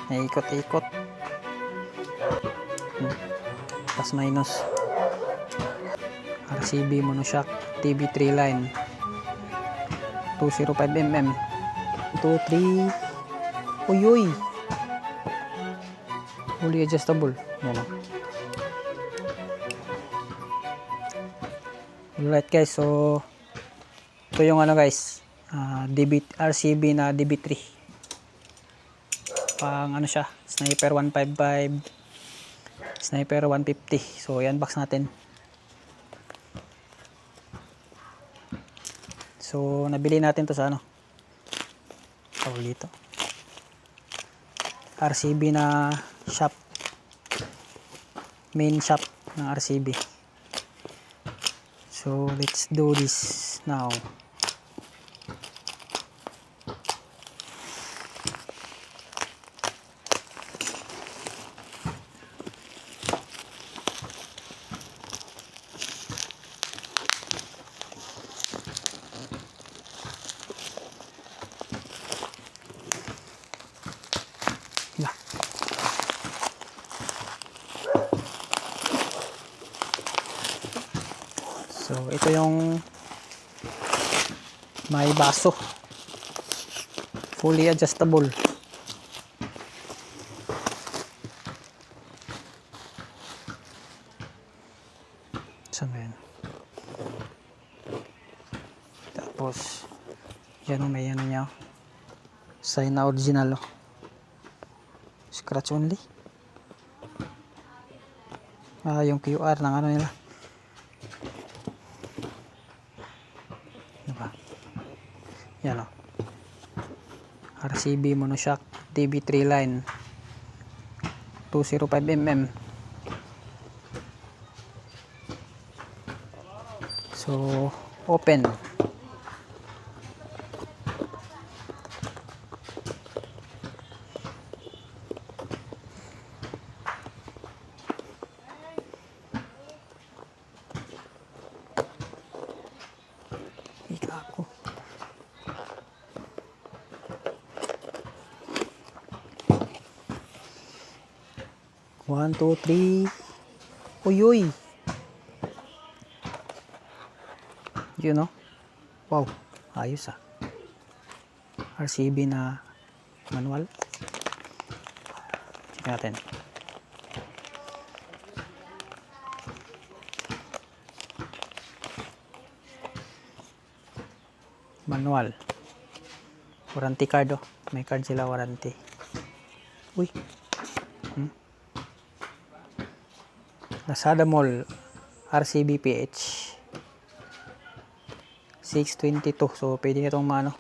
Naikot-ikot. Plus minus. RCB monoshock DB3 line. 205mm. 23. Uy. Fully adjustable. Yan o. Alright guys, so ito yung ano guys, RCB na DB3. Pang ano siya, sniper 155, sniper 150. So i-unbox natin. So nabili natin to sa ano, tawag dito, RCB na shop, main shop ng RCB. So let's do this now. Yeah. So ito yung may baso, fully adjustable. Saan ba yan? Tapos yan o, may ano niya, sign na original o. Scratch only. Yung QR ng ano nila. Diba? Yan o. RCB monoshock DB3 line. 205mm. So, open. Ika ako. One, two, three. Uy. You know? Wow. Ayos ah. RCB na manual. Check natin. Manual. Warranty card oh. May card sila warranty. Uy. Lazada Mall. RCB PH. 622. So pwede na itong maano.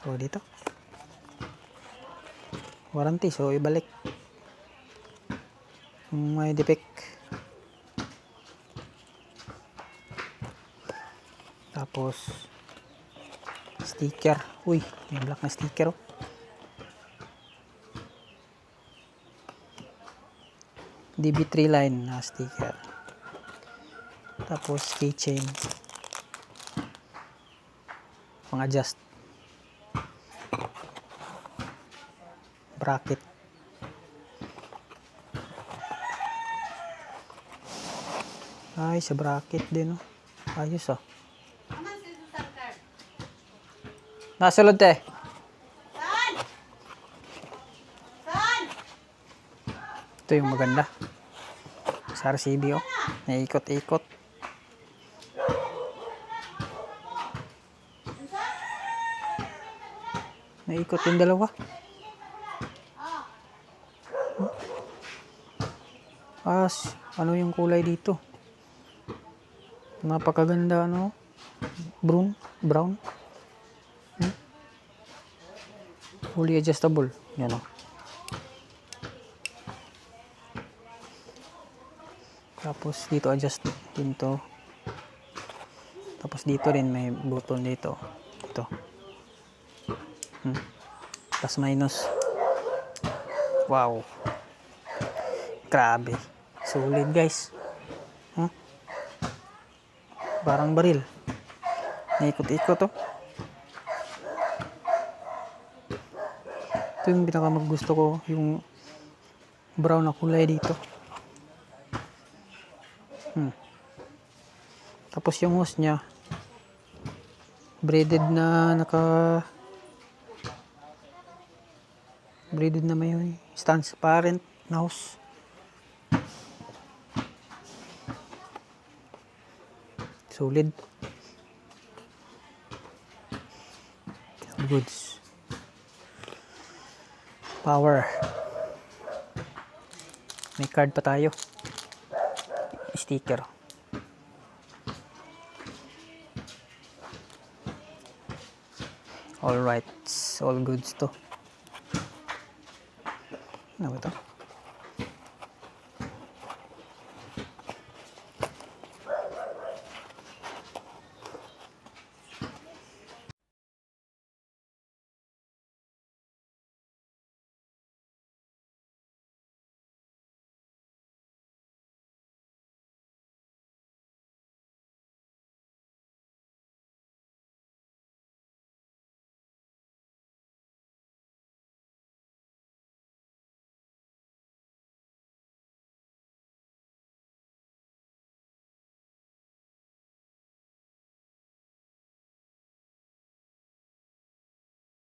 So dito. Warranty. So ibalik. May defect. Tapos sticker. Uy, may black na sticker oh. DB3 line na sticker. Tapos keychain. Pang-adjust. Bracket. Ay, sa bracket din oh. Ayos oh. Nasulod te. Ito yung maganda. Sa RCB oh. Naikot-ikot. Naikot yung dalawa. Ano yung kulay dito? Napakaganda ano. Brown. Fully adjustable. Yan o. Tapos dito adjust din to. Tapos dito rin may button dito. Ito. Plus minus. Wow. Grabe. Solid guys. Barang baril. Naikot-ikot to. Ito yung pinakamagusto ko, yung brown na kulay dito. Tapos yung hose niya, braided na braided na may transparent na hose. Solid. Goods. Power. May card pa tayo. Sticker. Alright. All goods to. Ano ba ito?